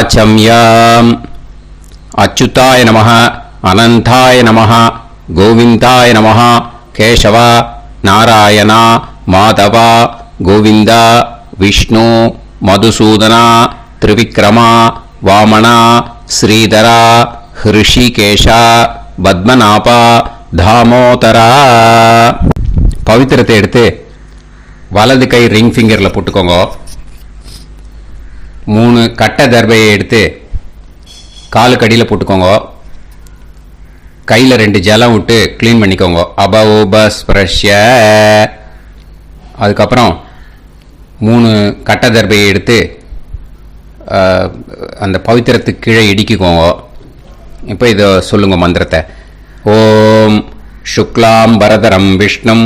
ஆச்சம்யம். அச்சுதாய நமஹ, அனந்தாய நமஹ, கோவிந்தாய நமஹ, கேசவ, நாராயணா, மாதவா, கோவிந்தா, விஷ்ணு, மதுசூதனா, திரிவிக்ரமா, வாமனா, ஸ்ரீதரா, ஹிருஷிகேஷா, பத்மநாபா, தாமோதரா. பவித்திரத்தை எடுத்து வலது கை ரிங் ஃபிங்கரில் போட்டுக்கோங்க. 3 கட்டை தர்பையை எடுத்து காலுக்கடியில் போட்டுக்கோங்க. கையில் 2 ஜலம் விட்டு க்ளீன் பண்ணிக்கோங்க. அபௌபஸ்பிரஷ்ய. அதுக்கப்புறம் 3 கட்டை தர்பையை எடுத்து அந்த பவித்திரத்துக்கு கீழே இடிக்கிக்கோங்க. இப்போ இதை சொல்லுங்க மந்திரத்தை. ஓம் சுக்லாம் வரதரம் விஷ்ணும்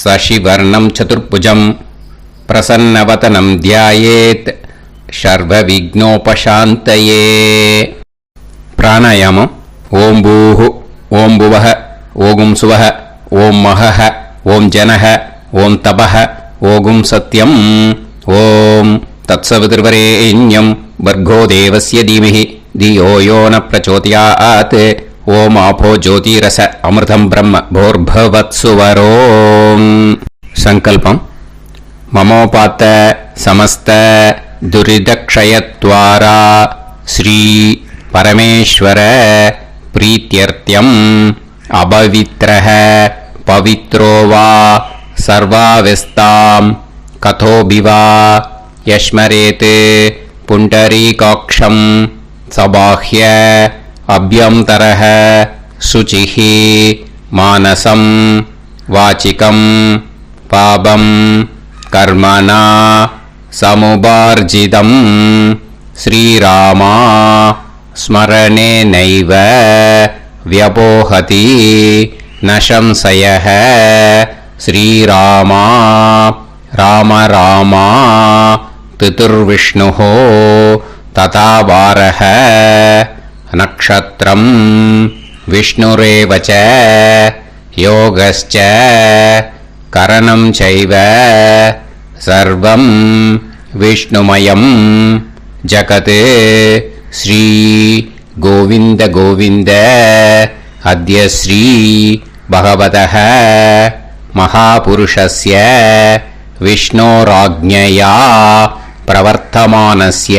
சசிவர்ணம் சதுர்புஜம் பிரசன்னவதனம் தியாயேத் சர்வ விக்னோபசாந்தயே. பிராணாயாமம். ஓம் பூஹு, ஓம் புவஹ, ஓகும் சுவஹ, ஓம் மஹஹ, ஓம் ஜனஹ, ஓம் தபஹ, ஓகும் சத்யம். ஓம் தத்சவிதுர்வரேண்யம் வர்கோ தேவஸ்ய தீமஹி தியோ யோ ந பிரச்சோதயாத். ஓம் ஆபோ ஜோதிரச அமிர்தம் பிரம்ம போர்பவத்சுவரோம். சங்கல்பம். மமோபாத்த சமஸ்த துரிதக்ஷயத்வாரா ஸ்ரீ பரமேஸ்வர பிரீத்யர்த்தியம் அபவித்ரஹ பவித்ரோ வா சர்வாவஸ்தாம் கதோபிவா யஸ்மரேத் புண்டரீகாக்ஷம் சபாஹ்ய அப்யந்தரஹ சுசிஹி மானசம் வாச்சிகம் பாபம் கர்மணா சமுபார்ஜிதம் ஸ்ரீராமா ஸ்மரணேனைவ வ்யபோஹதி நசம்சயஹ. ஸ்ரீராமா ராம ராமா பிதுர்விஷ்ணுஹோ ததா வாரஹ. நக்ஷத்ரம் விஷ்ணுரேவச யோகஸ்ச கரணம் சைவ சர்வம் விஷ்ணுமயம் ஜகத். ஸ்ரீ கோவிந்த கோவிந்த அத்ய ஸ்ரீ பகவதः மகாபுருஷஸ்ய விஷ்ணோராஜ்ஞயா பிரவர்த்தமானஸ்ய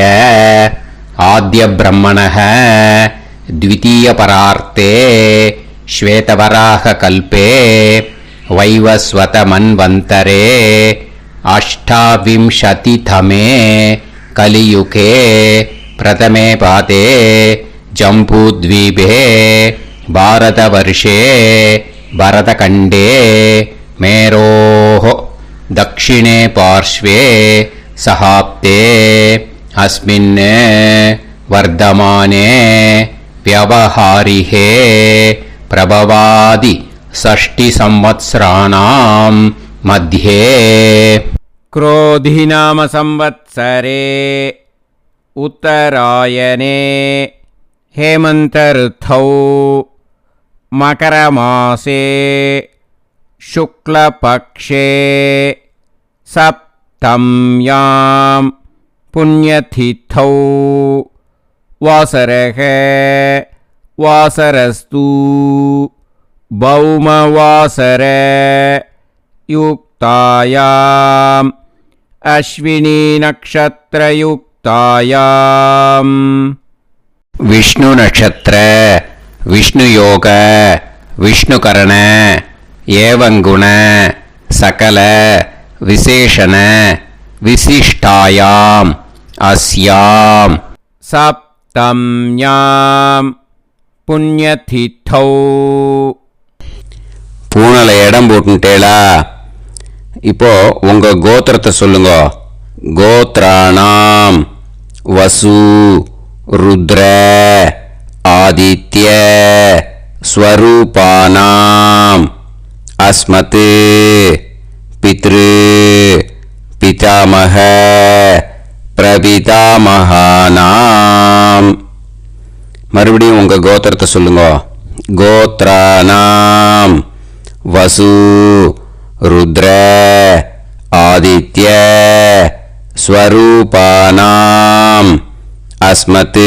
ஆத்ய பிரம்மணः द्वितीयपरार्ते श्वेतवराह कल्पे वैवस्वत मन्वन्तरे अष्टाविंशतितमे कलियुगे प्रथमे पादे जम्बूद्वीपे भारतवर्षे भरतखण्डे मेरोः दक्षिणे पार्श्वे सहाब्दे अस्मिन् वर्धमाने व्यवहारिहे प्रभवादि 60 संवत्सराणां मध्ये क्रोधिनाम संवत्सरे उत्तरायणे हेमन्तऋतौ मकरमासे शुक्लपक्षे सप्तम्यां पुण्यतिथौ वासरः वासरस्तु भौमवासर युक्तायाम् अश्विनी नक्षत्रयुक्तायाम् विष्णु नक्षत्र विष्णु योग विष्णुकरण एवं गुण सकल विशेषण विशिष्टायाम् अस्याम् सप्तम्याम् पुण्यतिथौ. பூனல இடம் போட்டுட்டேளா? இப்போ உங்க கோத்திரத்தை சொல்லுங்க. கோத்ராணாம் வசு ருத்ர ஆதித்ய ஸ்வரூபானாம் அஸ்மத் பித்ரு பிதாமக பிரபிதாமகானாம். மறுபடியும் உங்க கோத்திரத்தை சொல்லுங்க. கோத்ராணாம் வசு ருத்ர ஆதித்ய ஸ்வரூபானாம் अस्मत्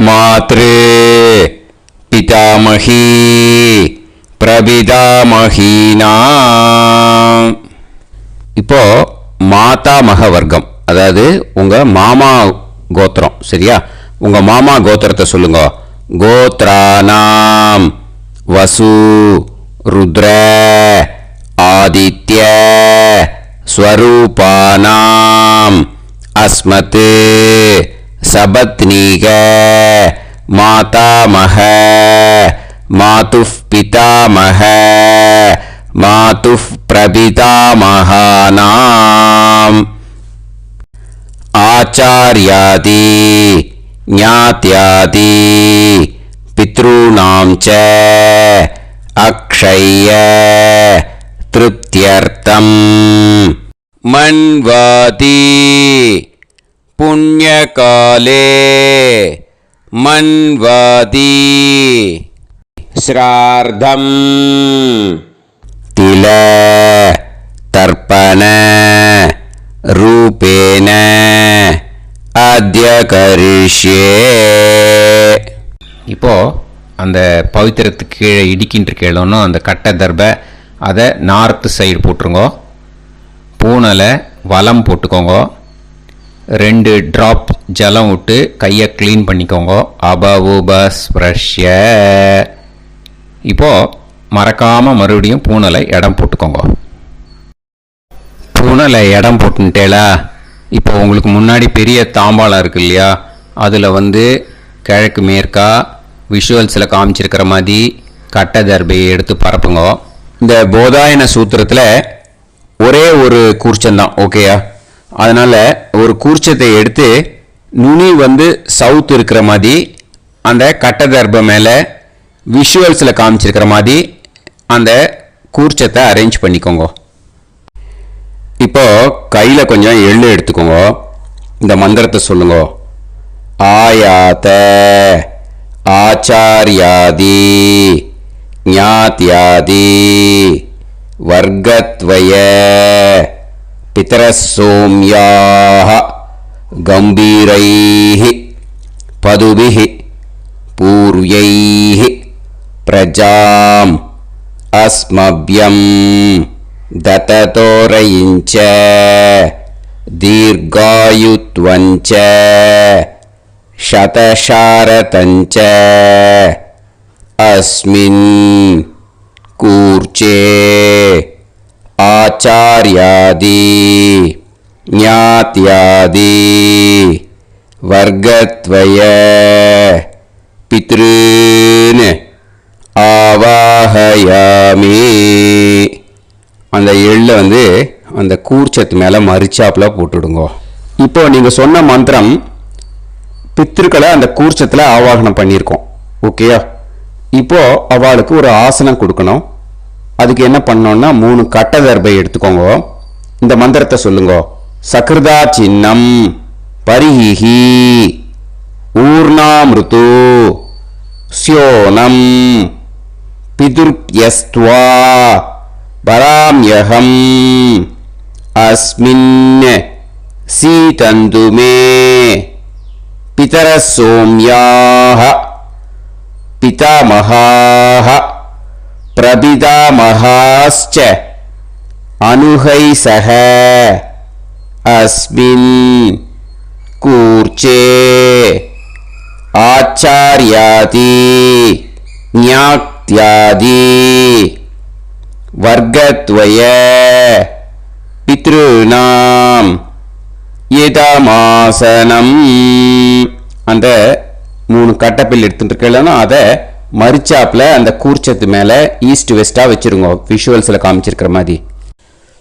मातृ पितामही பிரபிதாமஹீனா. இப்போ மாதாமக வர்க்கம், அதாவது உங்க மாமா கோத்திரம். சரியா? உங்க மாமா கோத்திரத்தை சொல்லுங்க. கோத்ரானாம் வசு ருத்ர ஆதித்ய ஸ்வரூபானாம் அஸ்மத் சபத்னீக மாதாமக मातुः पितामह मातुः प्रपितामहानाम् आचार्यादि ज्ञात्यादि पितॄणां च अक्षय्य तृप्त्यर्थं मन्वादि पुण्यकाले मन्वादि श्रार्धं तिल तर्पण रूपेण अद्य करिष्ये. இப்போ அந்த பவித்திரத்துக்கு கீழே இடிக்கின்ற கேளோன்னு அந்த கட்டை தர்பை அதை நார்த்து சைடு போட்டுருங்க. பூனலை வலம் போட்டுக்கோங்க. 2 ட்ராப் ஜலம் விட்டு கையை க்ளீன் பண்ணிக்கோங்க. அபவுபஸ்ப்ரஷ்ய. இப்போ மறக்காம மறுபடியும் பூனலை இடம் போட்டுக்கோங்க. பூனலை இடம் போட்டுட்டேலா? இப்போ உங்களுக்கு முன்னாடி பெரிய தாம்பாளம் இருக்கு இல்லையா, அதில் கிழக்கு மேற்கா விஷுவல்ஸில் காமிச்சிருக்கிற மாதிரி கட்டை தர்பையை எடுத்து பரப்புங்க. இந்த போதாயன சூத்திரத்தில் ஒரே ஒரு கூர்ச்சந்தான், ஓகேயா? அதனால் ஒரு கூர்ச்சத்தை எடுத்து நுனி சவுத் இருக்கிற மாதிரி அந்த கட்டை தர்பை மேலே விஷுவல்ஸில் காமிச்சிருக்கிற மாதிரி அந்த கூர்ச்சத்தை அரேஞ்ச் பண்ணிக்கோங்க. இப்போ கையில் கொஞ்சம் எள்ளு எடுத்துக்கோங்க. இந்த மந்திரத்தை சொல்லுங்க. ஆயாத ஆச்சாரியாதி ஞாத்யாதி வர்க்கத்வய பிதரசோம்யாஹ கம்பீரைஹி பதுபிஹி பூர்வைஹி பிரஜாம் அஸ்மப்யம் தததோரயிஞ்ச தீர்காயுத்வஞ்ச சதசாரதஞ்ச அஸ்மின் கூர்ச்சே ஆச்சார்யாதி ஞாத்யாதி வர்க்கத்வய பித்ருன் ஆவாஹயாமி. அந்த எள்ளை அந்த கூர்ச்சத்து மேலே மரிச்சாப்பில் போட்டுடுங்க. இப்போ நீங்கள் சொன்ன மந்திரம் பித்ருக்களை அந்த கூர்ச்சத்தில் ஆவாகனம் பண்ணியிருக்கோம், ஓகேயா? இப்போ அவளுக்கு ஒரு ஆசனம் கொடுக்கணும். அதுக்கு என்ன பண்ணோம்னா 3 கட்டை தர்பை எடுத்துக்கோங்க. இந்த மந்திரத்தை சொல்லுங்க. சக்ருதா சின்னம் பரிஹி ஊர்ணாமிருத்து ஸ்யோனம் பிதுர்யஸ்த்வா பராம்யகம் அஸ்மின் சீதந்து மே பிதரசோம்யாஹ பிதாமஹாஹ பிரபிதாமஹாஸ்ச அனுஹைசஹ அஸ்மின் கூர்ச்சே ஆச்சார்யாதி ஞாத்யாதி வர்க்கத்வய பித்ருநாம் இதமாசனம். அந்த 3 கட்டப்பில் எடுத்துட்டு இருக்கலன்னா அதை மரிச்சாப்பில் அந்த கூர்ச்சத்து மேலே ஈஸ்ட் வெஸ்ட்டாக வச்சுருங்க, விஷுவல்ஸில் காமிச்சிருக்கிற மாதிரி.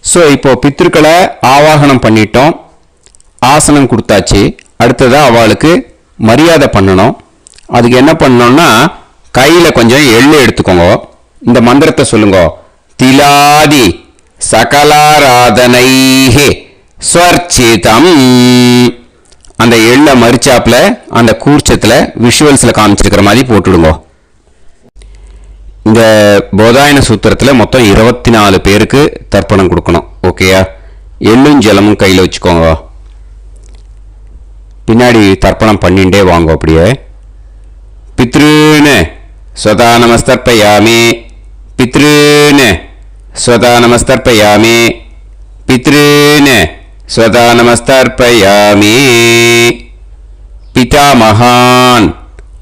ஸோ இப்போது பித்ருக்களை ஆவாகனம் பண்ணிட்டோம், ஆசனம் கொடுத்தாச்சு. அடுத்ததாக அவளுக்கு மரியாதை பண்ணணும். அதுக்கு என்ன பண்ணணும்னா கையில் கொஞ்சம் எள்ளு எடுத்துக்கோங்க. இந்த மந்திரத்தை சொல்லுங்க. திலாதி சகலாராதனைஹே ஸ்வர்ச்சிதம். அந்த எள்ளை மரிச்சாப்பில் அந்த கூர்ச்சத்தில் விஷுவல்ஸில் காமிச்சிருக்கிற மாதிரி போட்டுடுங்க. இந்த போதாயன சூத்திரத்தில் மொத்தம் 24 பேருக்கு தர்ப்பணம் கொடுக்கணும், ஓகேயா? எள்ளும் ஜலமும் கையில் வச்சுக்கோங்க. பின்னாடி தர்ப்பணம் பண்ணிண்டே வாங்க. அப்படியே பித்ருன்னு ஸ்வதா நமஸ்தர்ப்பயாமி, பித்ருன்னு ஸ்வதா நமஸ்தர்ப்பயாமி, பித்ருன்னு ஸ்வதா நமஸ்தர்ப்பயாமி. पितामहान्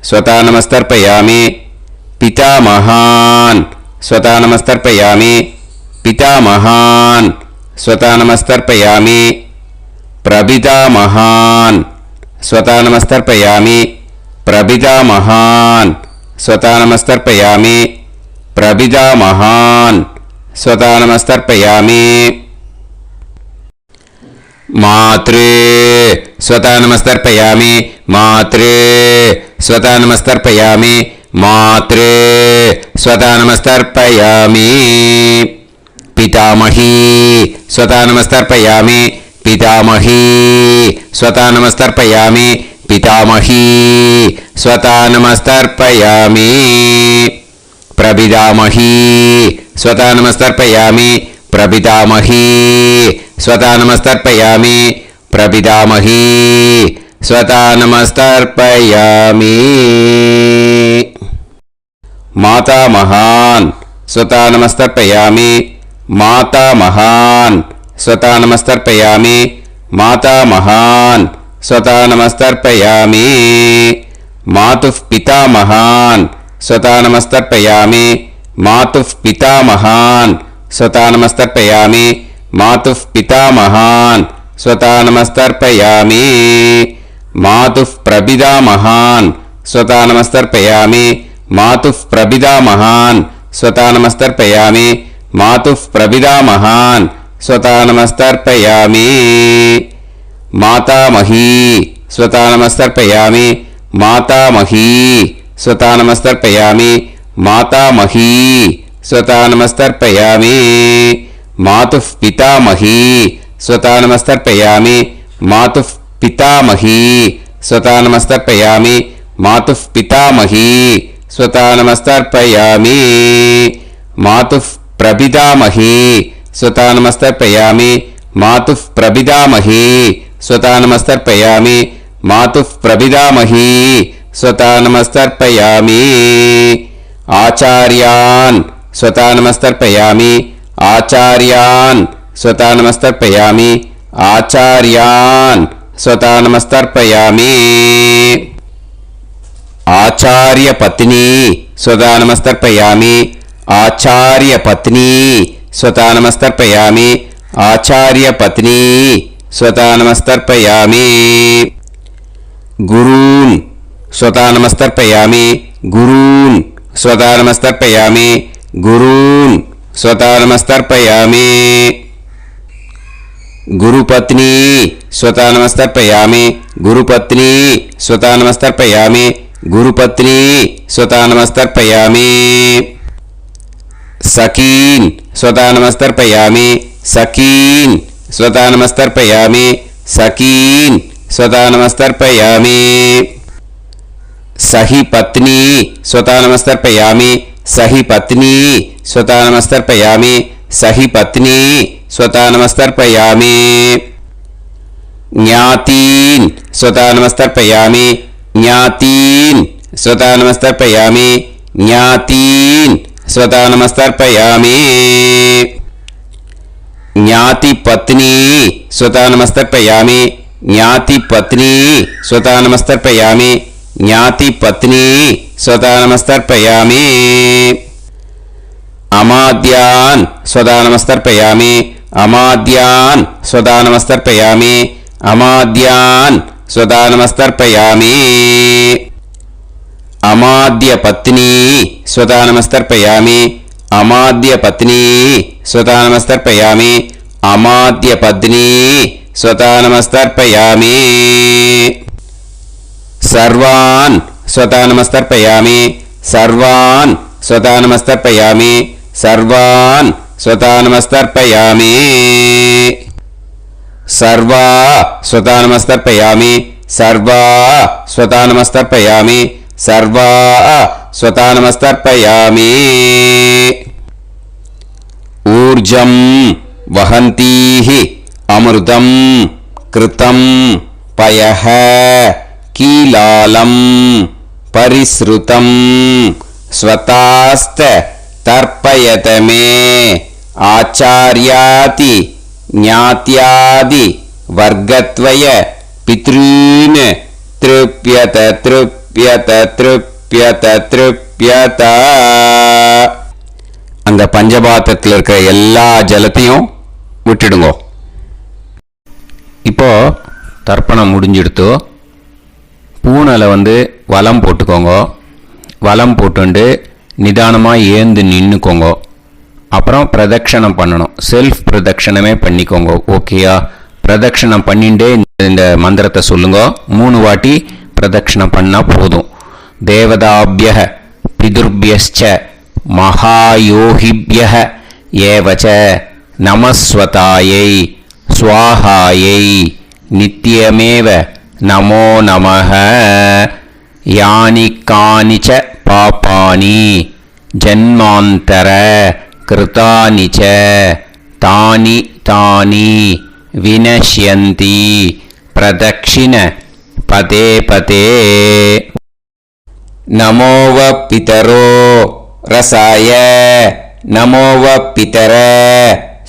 स्वता नमस्तर्पयामि, पितामहान् स्वता नमस्तर्पयामि, पितामहान् स्वता नमस्तर्पयामि. प्रपितामहान् स्वता नमस्तर्पयामि, प्रपितामहान् स्वता नमस्तर्पयामि, प्रपितामहान् स्वता नमस्तर्पयामि. मातृ स्वता नमस्तर्पयामि, मातृ स्वता नमस्तर्पयामि, मातृ स्वता नमस्तर्पयामि. पितामही स्वता नमस्तर्पयामि, पितामही स्वता नमस्तर्पयामि, पितामही स्वता नमस्तर्पयामि. प्रपितामही स्वता नमस्तर्पयामि, प्रपितामही स्वता नमस्तर्पयामि, प्रपितामही स्वता नमस्तर्पयामि. मातामहान् स्वता नमस्तर्पयामि, मातामहान् स्वता नमस्तर्पयामि, मातामहान् स्वता नमस्तर्पयामि. मातुः पितामहान् स्वता नमस्तर्पयामि, मातुः पितामहान् स्वता नमस्तर्पयामि, मातुः पितामहान् स्वता नमस्तर्पयामि. मातुः प्रपितामहान् स्वता नमस्तर्पयामि, मातुः प्रपितामहान् स्वता नमस्तर्पयामि, मातुः प्रपितामहान् स्वता नमस्तर्पयामि. मातामही स्वता नमस्तर्पयामि, मातामही स्वता नमस्तर्पयामि, मातामही स्वता नमस्तर्पयामि. मातुः पितामही स्वता नमस्तर्पयामि, मातुः पितामही स्वता नमस्तर्पयामि, मातुः पितामही स्वता नमस्तर्पयामि. मातुः प्रपितामही स्वता नमस्तर्पयामि, मातुः प्रपितामही स्वता नमस्तर्पयामि, मातुः प्रपितामही स्वता नमस्तर्पयामि. आचार्यान् स्वता नमस्तर्पयामि, आचार्यान् स्वता नमस्तर्पयामि, आचार्यान् स्वता नमस्तर्पयामि. आचार्यपत्नी स्वता नमस्तर्पयामि, आचार्यपत्नी स्वता नमस्तर्पयामि, आचार्यपत्नी स्वता नमस्तर्पयामि. गुरून् स्वता नमस्तर्पयामि, गुरून् स्वता नमस्तर्पयामि, गुरून् स्वता नमस्तर्पयामि. गुरुपत्नी स्वता नमस्तर्पयामि, गुरुपत्नी स्वता नमस्तर्पयामि, गुरुपत्नी स्वता नमस्तर्पयामि. सखीन् स्वता नमस्तर्पयामि, सखीन् स्वता नमस्तर्पयामि, सखीन् स्वता नमस्तर्पयामि. सही पत्नी स्वता नमस्तर्पयामि, सही पत्नी स्वता नमस्तर्पयामि, सही पत्नी स्वता नमस्तर्पयामि. ज्ञातीन् स्वता नमस्तर्पयामि, ज्ञातीन् स्वता नमस्तर्पयामि, ज्ञातीन् स्वता नमस्तर्पयामि. ज्ञातिपत्नी स्वता नमस्तर्पयामि, ज्ञातिपत्नी स्वता नमस्तर्पयामि, ज्ञातिपत्नी स्वता नमस्तर्पयामि. अमाद्यान् स्वता नमस्तर्पयामि, अमाद्यान् स्वता नमस्तर्पयामि, अमाद्यान् स्वता नमस्तर्पयामि. अमाद्यपत्नी स्वता नमस्तर्पयामि, अमाद्यपत्नी स्वता नमस्तर्पयामि, अमाद्यपत्नी स्वता नमस्तर्पयामि. सर्वान् स्वता नमस्तर्पयामि, सर्वान् स्वता नमस्तर्पयामि, सर्वान् स्वता नमस्तर्पयामि. सर्वा स्वता नमस्तर्पयामि, सर्वा स्वता नमस्तर्पयामि, सर्वा स्वता नमस्तर्पयामि. ऊर्जं वहन्तीः अमृतं कृतं பயஹ கீலாலம் பரிஸ்ருதம் ஸ்வதாஸ்த தர்ப்பயதமே ஆச்சார்யாதி ஞாத்யாதி வர்க்கத்வய பித்ரீன் த்ருப்யத த்ருப்யத த்ருப்யத த்ருப்யத. அந்த பஞ்சபாத்திரத்தில் இருக்கிற எல்லா ஜலத்தையும் விட்டுடுங்க. இப்போ தர்ப்பணம் முடிஞ்சிடுத்து. பூனலை வலம் போட்டுக்கோங்க. வலம் போட்டுண்டு நிதானமாக ஏந்து நின்றுக்கோங்க. அப்புறம் பிரதட்சணம் பண்ணணும். செல்ஃப் பிரதட்சணமே பண்ணிக்கோங்க. ஓகேயா? பிரதட்சணம் பண்ணிண்டே இந்த மந்திரத்தை சொல்லுங்க. 3 வாட்டி பிரதட்சணம் பண்ணால் போதும். தேவதாபிய பிதுர்பியஸ்ச மகாயோகிபிய ஏவச்ச நமஸ்வதாயை ஸ்வாஹாயை நித்யமேவ நமோ நமஹ. யானி கானிச்ச பாபானி ஜன்மாந்தர கிருதானி ச தானி தானி வினஷ்யந்தி பிரதக்ஷிண பதே பதே. நமோவ பிதரோ ரசாய நமோவ பிதர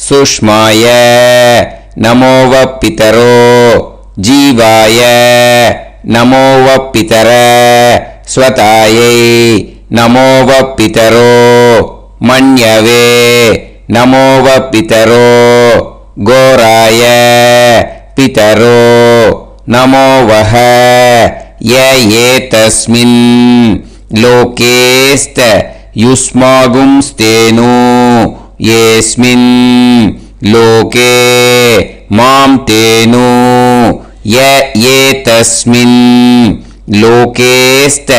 சுஷ்மாய நமோவ பிதரோ ஜீவாய நமோவ பிதர ஸ்வதாயை நமோவ பிதரோ மன்யவே நமோவ பிதரோ கோராய பிதரோ நமோவஹ. ஏதஸ்மின் லோகேஸ்த யுஸ்மாகும்ஸ்தேனு ஏஸ்மின் லோகே மாம் தேனு. ஏதஸ்மின் லோகேஸ்த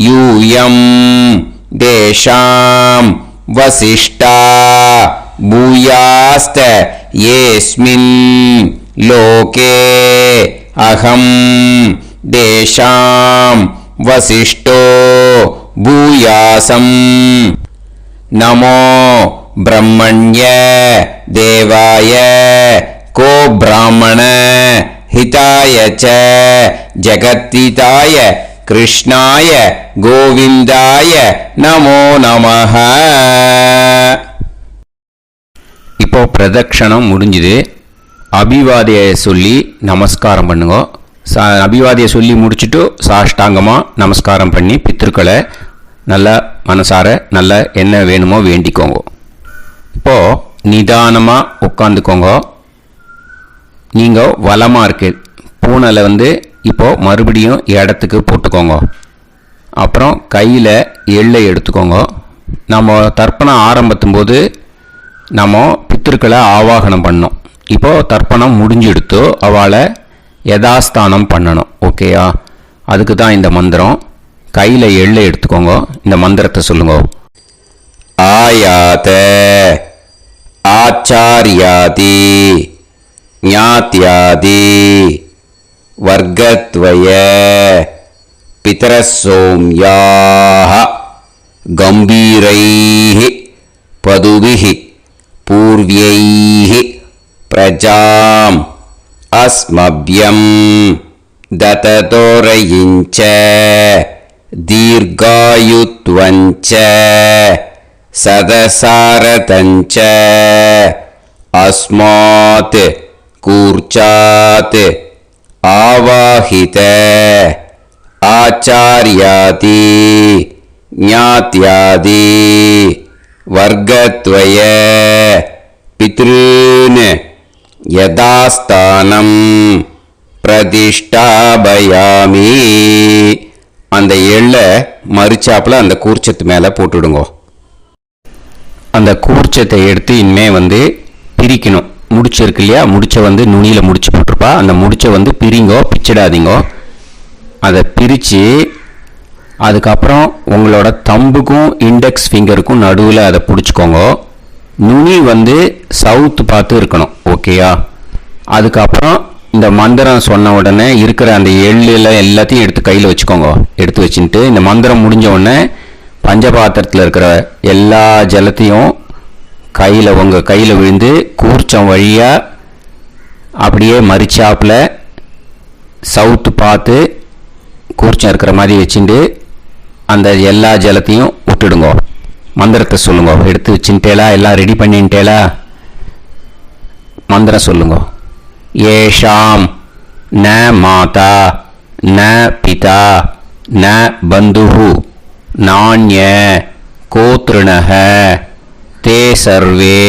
யூயம் தேஷாம் வசிஷ்டா பூயாஸ்த ஏஸ்மின் லோகே அகம் தேஷாம் வசிஷ்டோ பூயாசம். நமோ பிரம்மண்ய தேவாய கோ பிராமண ஹிதாய ச ஜகத்ஹிதாய கிருஷ்ணாய கோவிந்தாய நமோ நமஹ. இப்போ பிரதட்சணம் முடிஞ்சுது. அபிவாதியை சொல்லி நமஸ்காரம் பண்ணுங்க. அபிவாதியை சொல்லி முடிச்சுட்டு சாஷ்டாங்கமாக நமஸ்காரம் பண்ணி பித்திருக்களை நல்லா மனசார நல்லா என்ன வேணுமோ வேண்டிக்கோங்க. இப்போது நிதானமாக உட்காந்துக்கோங்க. நீங்கள் வலமாக இருக்கு பூனலை இப்போது மறுபடியும் இடத்துக்கு போட்டுக்கோங்க. அப்புறம் கையில் எள்ளை எடுத்துக்கோங்க. நம்ம தர்ப்பணம் ஆரம்பிக்கும் போது நம்ம பித்திருக்களை ஆவாகனம் பண்ணோம். இப்போது தர்ப்பணம் முடிஞ்செடுத்து அவளை யதாஸ்தானம் பண்ணணும். ஓகேயா? அதுக்கு தான் இந்த மந்திரம். கையில் எள்ளை எடுத்துக்கோங்க. இந்த மந்திரத்தை சொல்லுங்க. ஆயாத ஆச்சாரியாதி ஞாத்யாதி வர்க்கத்வய பிதரசோம்யாஹ கம்பீரைஹ பதுபிஹ பூர்வ்யைஹ பிரஜாம் அஸ்மப்யம் தததோரயிஞ்ச தீர்காயுத்வஞ்ச சதசாரதஞ்ச அஸ்மாத் கூர்ச்சாத் ஆவாஹித ஆச்சார்யாதி ஞாத்யாதி வர்க்கத்வய பித்ருன் யதாஸ்தானம் பிரதிஷ்டாபயாமி. அந்த எள்ளை மறுச்சாப்பில் அந்த கூர்ச்சத்து மேலே போட்டுடுங்க. அந்த கூர்ச்சத்தை எடுத்து இனிமே பிரிக்கணும். முடிச்சு இருக்கு இல்லையா? முடிச்சை நுனியில் முடிச்சு போட்டிருப்பா. அந்த முடிச்சை பிரிங்கோ, பிச்சிடாதீங்கோ. அதை பிரித்து அதுக்கப்புறம் உங்களோட தம்புக்கும் இண்டெக்ஸ் ஃபிங்கருக்கும் நடுவில் அதை பிடிச்சிக்கோங்க. நுனி சவுத்து பார்த்து இருக்கணும். ஓகேயா? அதுக்கப்புறம் இந்த மந்திரம் சொன்ன உடனே இருக்கிற அந்த எள்ளில் எல்லாத்தையும் எடுத்து கையில் வச்சுக்கோங்க. எடுத்து வச்சுட்டு இந்த மந்திரம் முடிஞ்ச உடனே பஞ்சபாத்திரத்தில் இருக்கிற எல்லா ஜலத்தையும் உங்கள் கையில் விழுந்து கூர்ச்சம் வழியாக அப்படியே மறிச்சாப்பில் சவுத்து பார்த்து கூர்ச்சம் இருக்கிற மாதிரி வச்சுட்டு அந்த எல்லா ஜலத்தையும் விட்டுடுங்கோ. மந்திரத்தை சொல்லுங்க. எடுத்து வச்சுட்டேலா? எல்லாம் ரெடி பண்ணிட்டேலா? மந்திரம் சொல்லுங்க. ஏஷாம் ந மாதா ந பிதா ந பந்துஹு நாண்ய கோத்ருணஹ தே சர்வே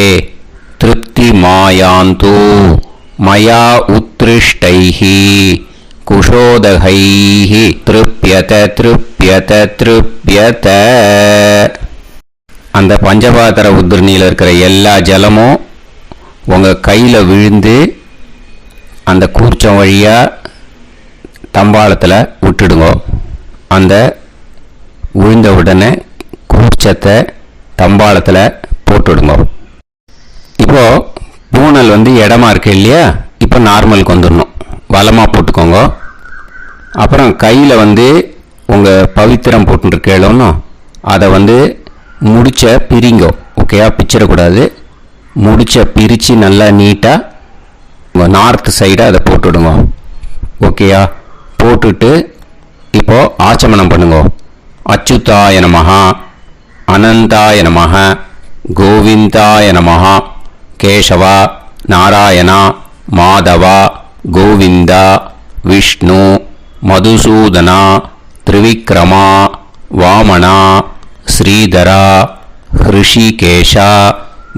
திருப்திமாயாந்து மயா உத்ருஷ்டைஹி குஷோதகைஹி திருப்யத திருப்யத திருப்யத. அந்த பஞ்சபாத்திர உத்ரணியில் இருக்கிற எல்லா ஜலமும் உங்கள் கையில் விழுந்து அந்த கூர்ச்சம் வழியாக தம்பாளத்தில் விட்டுடுங்க. அந்த விழுந்த உடனே கூர்ச்சத்தை தம்பாளத்தில் போட்டுடுங்க. இப்போது பூனல் இடமா இருக்கு இல்லையா? இப்போ நார்மலுக்கு வந்துடணும். வலமாக போட்டுக்கோங்க. அப்புறம் கையில் உங்கள் பவித்திரம் போட்டுருக்கேளோன்னு அதை முடிச்ச பிரிங்கோ. ஓகேயா? பிச்சிடக்கூடாது. முடிச்ச பிரித்து நல்லா நீட்டாக உங்கள் நார்த் சைடை அதை போட்டுவிடுங்க. ஓகேயா? போட்டுட்டு இப்போது ஆச்சமனம் பண்ணுங்க. அச்சுதாய நமஹ அனந்தாய நமஹ கோவிந்தாய நமஹ கேசவா நாராயணா மாதவா கோவிந்தா விஷ்ணு மதுசூதனா திரிவிக்ரமா வாமனா ஸ்ரீதரா ஹிருஷிகேஷா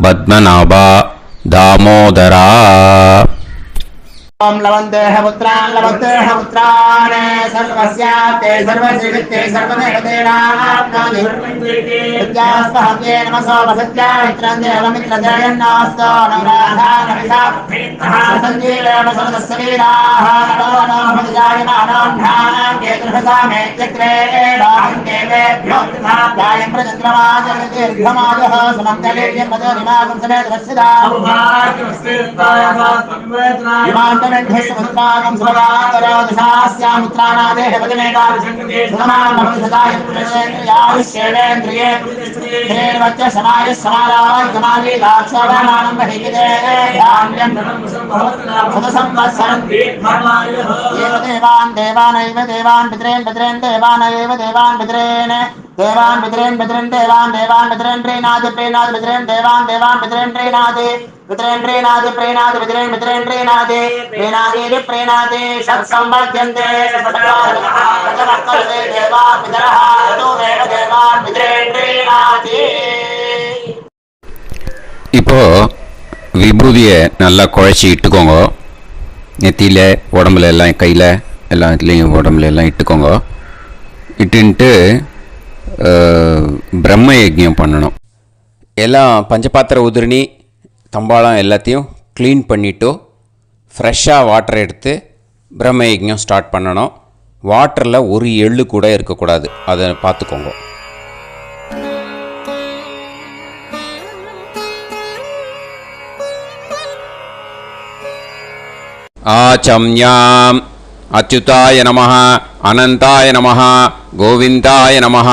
பத்மநாபா தாமோதரா. ओम लवन्तेह पुत्रान् लवन्तेह पुत्रान् सर्वस्याते सर्वश्रीवित्ते सर्वदेवतेनाप्नोति विद्यास्पहव्ये नमसो वसत्यामित्रं देवमित्रजयन्नास्तो नवराधानविषाः सञ्जीवेन सर्वस्वीराः नमो नमः केतुर्हसामेत्यग्रे बाहुं देवेभ्यो गायं प्रचन्द्रमाजगतिर्घमाजः समन्तलेयं मदोनिमागं समेत वत्सिदाः ृष्टागं सुभगादशास्यामित्राणादेह पदमेकाविशेवेन्द्रिये समाय समाराय कमाली दाक्षाणां देवान् देवानैव देवान् पितरेन् पितरेन् देवानैव देवान् पितरेन् देवान् पितरेन् पितरेन् देवान् देवान् पितरेन् प्रीणाति प्रीणाति पितरेन् देवान् देवान् पितरेन् प्रीणाति पितरेन् प्रीणाति प्रीणाति पितरेन् पितरेन् प्रीणाति प्रीणाति प्रीणाति षट्संवर्ध्यन्ते देवा पितरः तदेव देवान् पितरेन् प्रीणाति. இப்போ விபூதியை நல்லா குழச்சி இட்டுக்கோங்க. நெத்தியில் உடம்புல எல்லாம் கையில் எல்லாம் இதுலேயும் உடம்புல எல்லாம் இட்டுக்கோங்க. இட்டுன்ட்டு பிரம்ம யஜ்ஞம் பண்ணணும். எல்லாம் பஞ்சபாத்திர உதிரணி தம்பாளம் எல்லாத்தையும் க்ளீன் பண்ணிவிட்டு ஃப்ரெஷ்ஷாக வாட்டர் எடுத்து பிரம்ம யஜ்ஞம் ஸ்டார்ட் பண்ணணும். வாட்டரில் ஒரு எள்ளு கூட இருக்கக்கூடாது. அதை பார்த்துக்கோங்க. ஆச்சம்யாம் அச்சுதாய நமஹ அனந்தாய நமஹ கோவிந்தாய நமஹ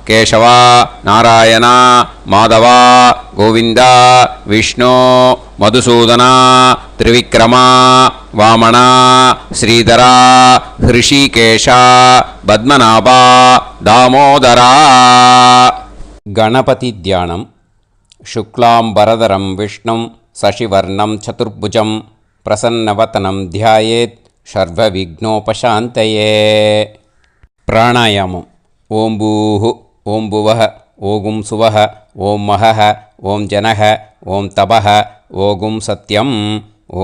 கேசவா நாராயணா மாதவா கோவிந்தா விஷ்ணு மதுசூதனா திரிவிக்ரமா வாமனா ஸ்ரீதரா ஹிருஷிகேஷா பத்மநாபா தாமோதரா. கணபதி தியானம். சுக்லாம்பரதரம் விஷ்ணும் சசிவர்ணம் சதுர்புஜம் பிரசன்னவதனம் தியாயேத் சர்வவிக்னோபசாந்தயே. பிராணாயாமம். ஓம் பூஹு ஓம் புவஹ ஓகும் சுவஹ ஓம் மஹஹ ஓம் ஜனஹ ஓம் தபஹ ஓகும் சத்யம்.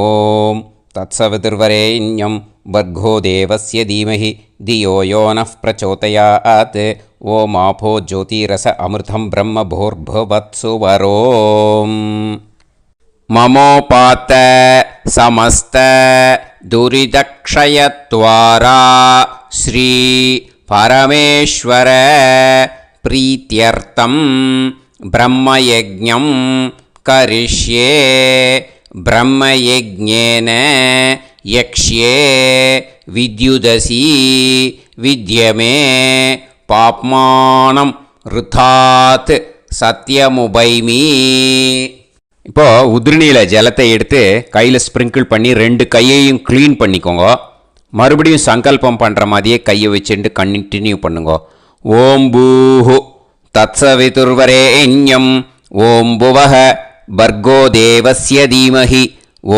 ஓம் தத்சவிதுர்வரேண்யம் வர்கோ தேவஸ்ய தீமஹி தியோ யோ நः பிரச்சோதயாத். ஓம் ஆபோ ஜோதிரஸ அமிர்தம் பிரம்ம பூர்புவத்சு வரோம். மமோபாத்த சமஸ்த துரிதக்ஷயத்வாரா ஸ்ரீ பரமேஸ்வர பிரீத்யர்த்தம் பிரம்மயஜ்ஞம் கரிஷ்யே. பிரம்மயஜ்ஞேன யக்ஷ்யே வித்யுதசி வித்யமே பாப்மானம் ருதாத் சத்யமுபைமி. இப்போது உதிரணியில் ஜலத்தை எடுத்து கையில் ஸ்ப்ரிங்கிள் பண்ணி 2 கையையும் க்ளீன் பண்ணிக்கோங்க. மறுபடியும் சங்கல்பம் பண்ணுற மாதிரியே கையை வச்சுட்டு கண்டினியூ பண்ணுங்க. ஓம் பூஹு தத்சவிதுர்வரேண்யம் ஓம் புவஹ பர்கோ தேவஸ்ய தீமஹி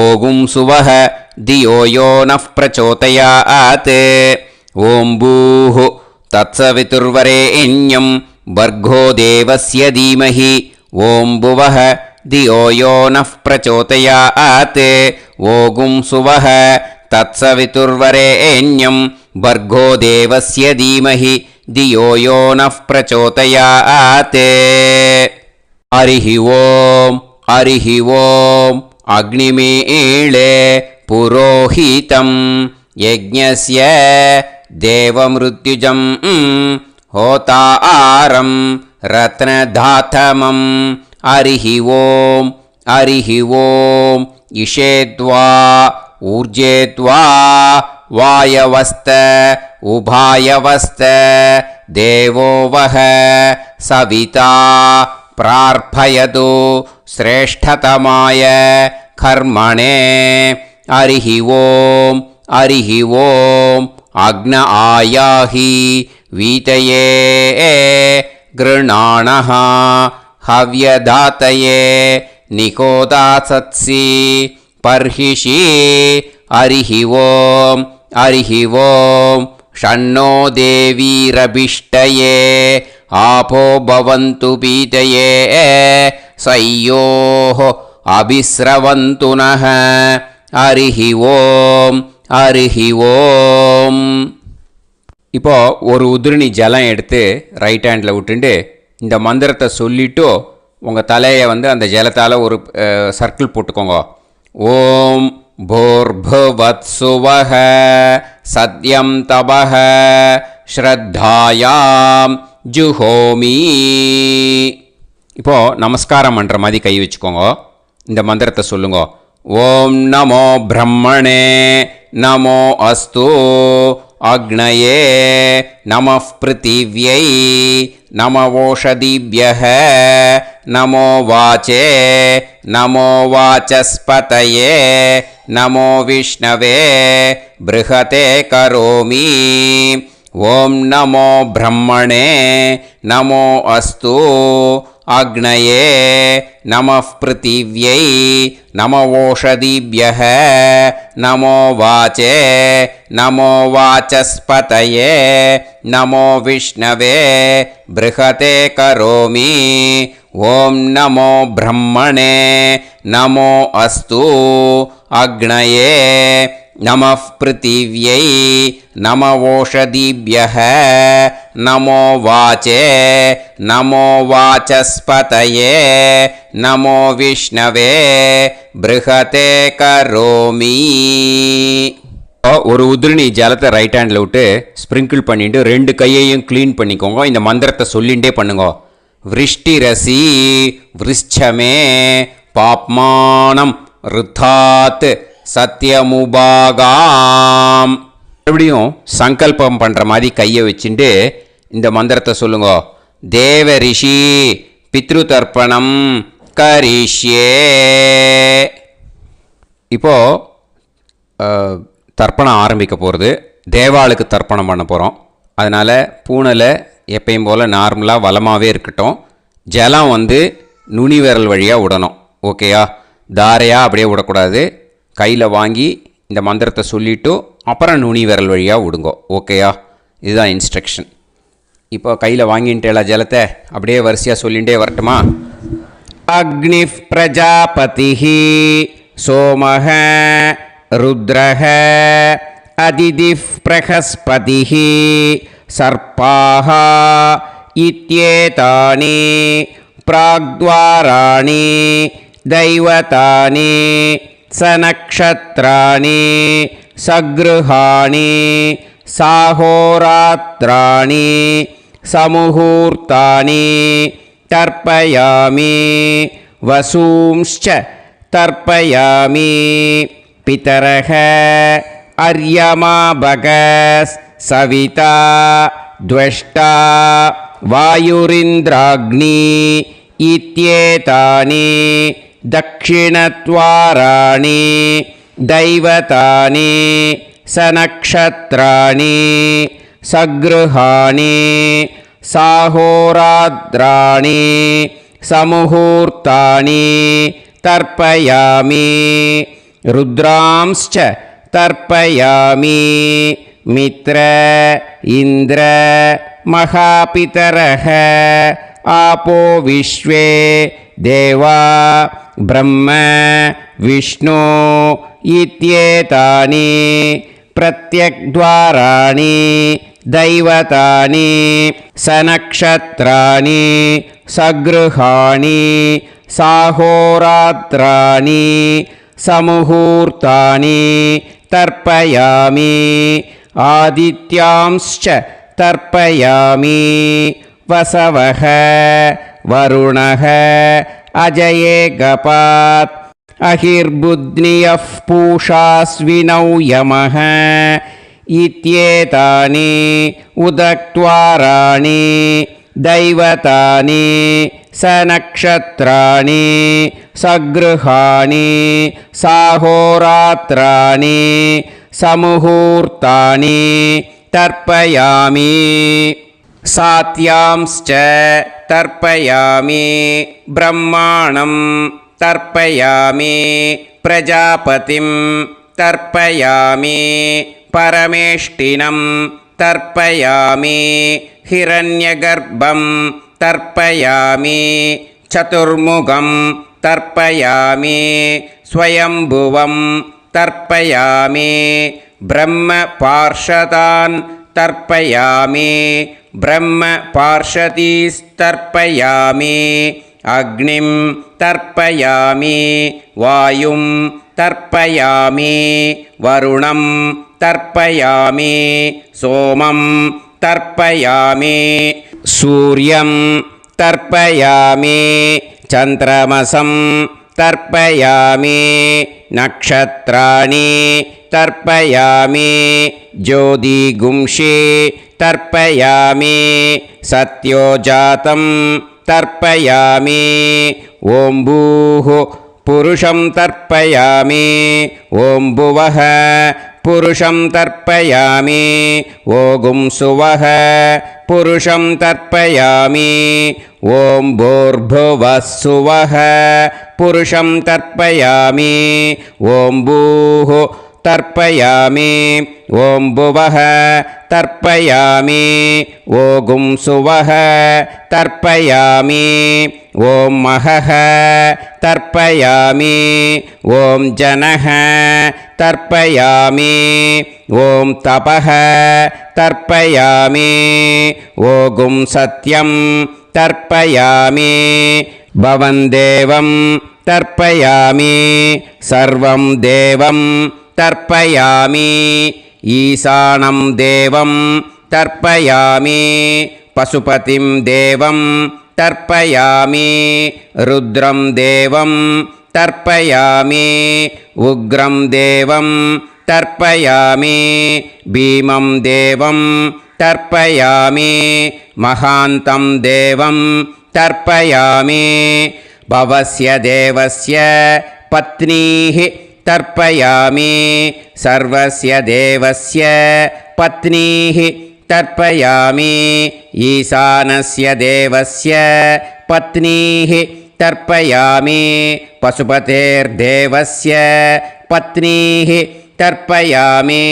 ஓகும் சுவஹ தியோ யோ நஃப் பிரச்சோதயாத். ஓம் பூஹு தத்சவிதுர்வரேண்யம் பர்கோ தேவஸ்ய தீமஹி ஓம் புவஹ தியோ யோ நஃப் பிரச்சோதயாத். ஓகும் சுவஹ தத்சவிதுர்வரேண்யம் பர்கோ தேவஸ்ய தீமஹி தியோ யோ நஃப் பிரச்சோதயாத். ஹரிஹி ஓம் ஹரிஹி ஓம் அக்னிமீளே புரோஹிதம் யஜ்ஞஸ்ய தேவமிருத்யுஜம் ஹோதாரம் ரத்னதாத்தமம். ஹரிஹி ஓம் ஹரிஹி ஓம் இஷேத்வா ஊர்ஜேத்வா வாயவஸ்த உபாயவஸ்த தேவோ வஹ சவிதா பிரார்ப்பயது ஸ்ரேஷ்டதமாய கர்மணே. ஹரிஹி ஓம் ஹரிஹி ஓம் அக்ன ஆயாஹி வீதயே கிருணாணஹ ஹவ்யதாத்தயே நிகோதாசத்சி பர்ஹிஷி. ஹரிஹி ஓம் ஹரிஹி ஓம் ஷண்ணோ தேவீரபிஷ்டயே ஆபோ பவந்து பீதயே சய்யோஹ அபிஸ்ரவந்து நஹ. ஹரிஹி ஓம் ஹரிஹி ஓம். இப்போ ஒரு உதிரணி ஜலம் எடுத்து ரைட் ஹேண்டில் விட்டுண்டு இந்த மந்திரத்தை சொல்லிவிட்டு உங்கள் தலையை அந்த ஜலத்தால் ஒரு சர்க்கிள் போட்டுக்கோங்க. ஓம் பூர்புவத்சுவஹ சத்யம் தபஹ ஸ்ரத்தாயாம் ஜுஹோமி. இப்போது நமஸ்காரம் பண்ணுற மாதிரி கை வச்சுக்கோங்க. இந்த மந்திரத்தை சொல்லுங்க. ஓம் நமோ பிரம்மணே நமோ அஸ்து அக்னயே நமः பிருத்திவ்யை நமவோஷதிभ्यः நமோ வாச்சே நமோ வாசஸ்பதயே நமோ விஷ்ணவே ப்ருஹதே கரோமி. ஓம் நமோ பிரம்மணே நமோ அஸ்து அக்னயே நமः பிருத்திவ்யை நமவோஷதிभ्यः நமோ வாச்சே நமோ வாசஸ்பதயே நமோ விஷ்ணவே ப்ருஹதே கரோமி. ஓம் நமோ பிரம்மணே நமோ அஸ்து அக்னயே நமः பிருத்திவ்யை நமவோஷதிभ्यः நமோ வாச்சே நமோ வாசஸ்பதயே நமோ விஷ்ணவே ப்ருஹதே கரோமி. ஒரு உதிரணி ஜலத்தை ரைட் ஹேண்டில் விட்டு ஸ்ப்ரிங்கிள் பண்ணிட்டு ரெண்டு கையையும் க்ளீன் பண்ணிக்கோங்க. இந்த மந்திரத்தை சொல்லிகிட்டே பண்ணுங்க. விருஷ்டிரசி விருஷ்சமே பாப்மானம் ருத்தாத் சத்யமுபாகாம். மறுபடியும் சங்கல்பம் பண்ணுற மாதிரி கையை வச்சுட்டு இந்த மந்திரத்தை சொல்லுங்க. தேவ ரிஷி பித்ரு தர்ப்பணம் கரிஷ்யே. இப்போது தர்ப்பணம் ஆரம்பிக்க போகிறது. தேவாளுக்கு தர்ப்பணம் பண்ண போகிறோம். அதனால் பூனையில் எப்பயும் போல் நார்மலாக வளமாகவே இருக்கட்டும். ஜலம் நுனி விரல் வழியாக விடணும். ஓகேயா? தாரையாக அப்படியே விடக்கூடாது. கையில் வாங்கி இந்த மந்திரத்தை சொல்லிவிட்டு அப்புறம் நுனி விரல் வழியாக விடுங்கோ. ஓகேயா? இதுதான் இன்ஸ்ட்ரக்ஷன். இப்போ கையில் வாங்கிட்டேல ஜலத்தை அப்படியே வரிசையாக சொல்லிகிட்டே வரட்டுமா? அக்னி பிரஜாபதி சோமஹ ருத்ரஹ அதிதி பிரகஸ்பதி சர்ப்பாஹ இத்யேதானி பிராக்த்வாராணி தைவதானி சநக்ஷத்ராணி சக்ருஹாணி சாஹோராத்ராணி சமுஹூர்த்தானி தர்ப்பயாமி வசூம்ச்ச தர்ப்பயாமி பிதரஹ அர்யமா பகஸ் சவிதா த்வஷ்டா வாயுரிந்திராக்னி இத்யேதானி தக்ஷிணத்வாராணி தைவதானி सनक्षत्राणि सगृहाणि साहोरात्राणि समुहूर्तानि तर्पयामि रुद्रांश्च तर्पयामि मित्र इन्द्र महापितरः आपो विश्वे देवा ब्रह्म विष्णु इत्येतानि प्रत्यग्द्वाराणि दैवतानि सनक्षत्राणि सगृहाणि साहोरात्राणि समुहूर्तानि तर्पयामि आदित्यांश्च तर्पयामि वसवः वरुणः अजयेगपात् अहिर्बुध्नियः पूषास्विनौ यमः इत्येतानि उदक्त्वाराणि दैवतानि सनक्षत्राणि सगृहाणि साहोरात्राणि समुहूर्तानि तर्पयामि सात्यांश्च तर्पयामि ब्रह्माणं तर्पयामि प्रजापतिं तर्पयामि परमेष्टिनं तर्पयामि हिरण्यगर्भं तर्पयामि चतुर्मुखं तर्पयामि स्वयंभुवं तर्पयामि ब्रह्मपार्षदान् तर्पयामि ब्रह्मपार्षदीस्तर्पयामि अग्निं तर्पयामि वायुं तर्पयामि वरुणं तर्पयामि सोमं तर्पयामि सूर्यं तर्पयामि चन्द्रमसं तर्पयामि नक्षत्राणि तर्पयामि ज्योतिगुंषि तर्पयामि सत्योजातं तर्पयामि ॐ भूः पुरुषं तर्पयामि ॐ भुवः पुरुषं तर्पयामि ॐ सुवः पुरुषं तर्पयामि ॐ भूर्भुवः सुवः पुरुषं तर्पयामि ॐ भूः तर्पयामि ॐ भुवः तर्पयामि ॐ सुवः तर्पयामि ॐ महः तर्पयामि ॐ जनः तर्पयामि ॐ तपः तर्पयामि ॐ सत्यं तर्पयामि भवन् देवं तर्पयामि सर्वं देवं तर्पयामि ईशानं देवं तर्पयामि पशुपतिं देवं तर्पयामि रुद्रं देवं तर्पयामि उग्रं देवं तर्पयामि भीमं देवं तर्पयामि महान्तं देवं तर्पयामि भवस्य देवस्य पत्नीः तर्पयामि सर्वस्य देवस्य पत्नीः तर्पयामि ईशानस्य देवस्य पत्नीः तर्पयामि पशुपतेर्देवस्य पत्नीः तर्पयामि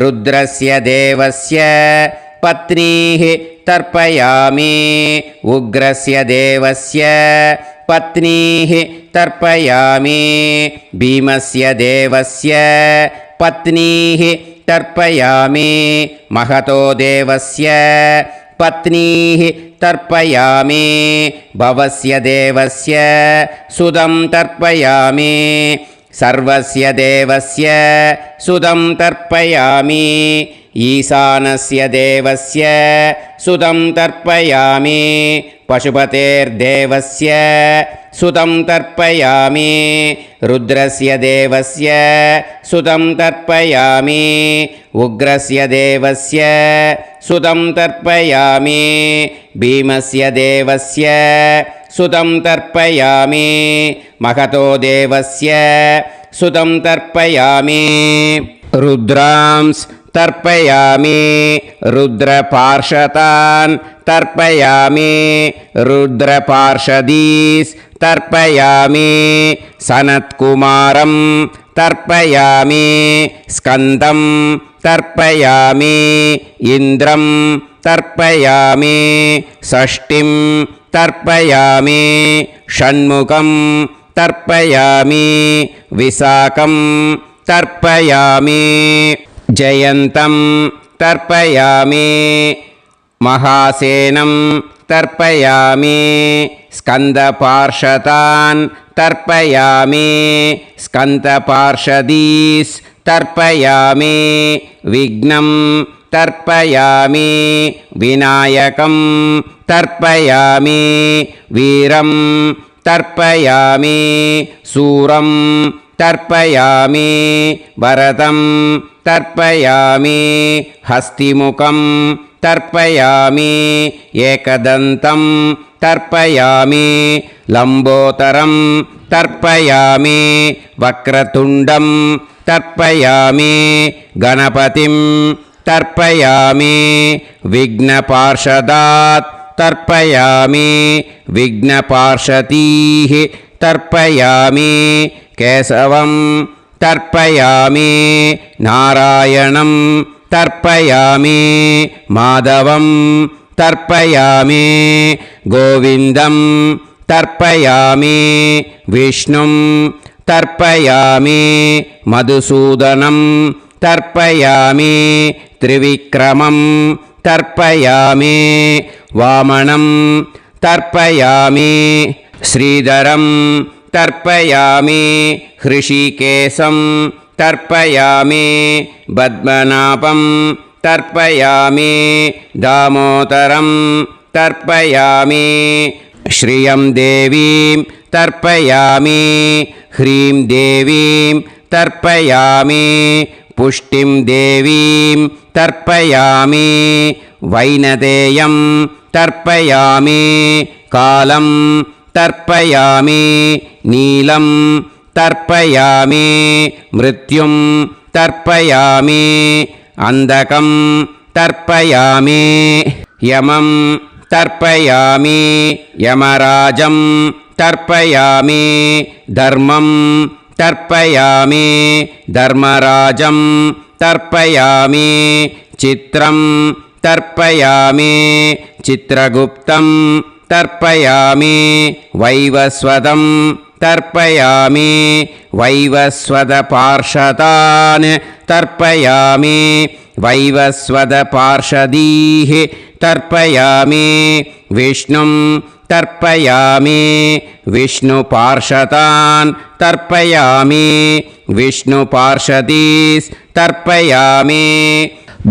रुद्रस्य देवस्य पत्नीः तर्पयामि उग्रस्य देवस्य पत्नीः तर्पयामि भीमस्य देवस्य पत्नीः तर्पयामि महतो देवस्य पत्नीः तर्पयामि भवस्य देवस्य सुतं तर्पयामि सर्वस्य देवस्य सुतं तर्पयामि ईशानस्य देवस्य सुतं तर्पयामि पशुपतेर्देवस्य सुतं तर्पयामि रुद्रस्य देवस्य सुतं तर्पयामि उग्रस्य देवस्य सुतं तर्पयामि भीमस्य देवस्य सुतं तर्पयामि महतो देवस्य सुतं तर्पयामि रुद्रांस् तर्पयामि रुद्रपार्षदान् तर्पयामि रुद्रपार्षदीस् तर्पयामि सनत्कुमारं तर्पयामि स्कन्दं तर्पयामि इन्द्रं तर्पयामि षष्ठिं तर्पयामि षण्मुखं तर्पयामि विशाखं तर्पयामि जयन्तं तर्पयामि महासेनं तर्पयामि स्कन्दपार्षदान् तर्पयामि स्कन्दपार्षदीस् तर्पयामि विघ्नं तर्पयामि विनायकं तर्पयामि वीरं तर्पयामि सूरं तर्पयामि वरदं तर्पयामि हस्तिमुखं तर्पयामि एकदन्तं तर्पयामि लम्बोदरं तर्पयामि वक्रतुण्डं तर्पयामि गणपतिं तर्पयामि विघ्नपार्षदात् तर्पयामि विघ्नपार्षदीः तर्पयामि केशवं तर्पयामि नारायणं तर्पयामि माधवं तर्पयामि गोविन्दं तर्पयामि विष्णुं तर्पयामि मधुसूदनं तर्पयामि त्रिविक्रमं तर्पयामि वामनं तर्पयामि श्रीधरं तर्पयामि हृषिकेशं तर्पयामि पद्मनाभं तर्पयामि दामोदरं तर्पयामि श्रियं देवीं तर्पयामि ह्रीं देवीं तर्पयामि पुष्टिं देवीं तर्पयामि वैनदेयं तर्पयामि कालं तर्पयामि नीलं तर्पयामि मृत्युं तर्पयामि अन्धकं तर्पयामि यमं तर्पयामि यमराजं तर्पयामि धर्मं तर्पयामि धर्मराजं तर्पयामि चित्रं तर्पयामि चित्रगुप्तं तर्पयामि वैवस्वतं तर्पयामि वैवस्वतपार्षदान् तर्पयामि वैवस्वतपार्षदीः तर्पयामि विष्णुं तर्पयामि विष्णुपार्षदान् तर्पयामि विष्णुपार्षदीस् तर्पयामि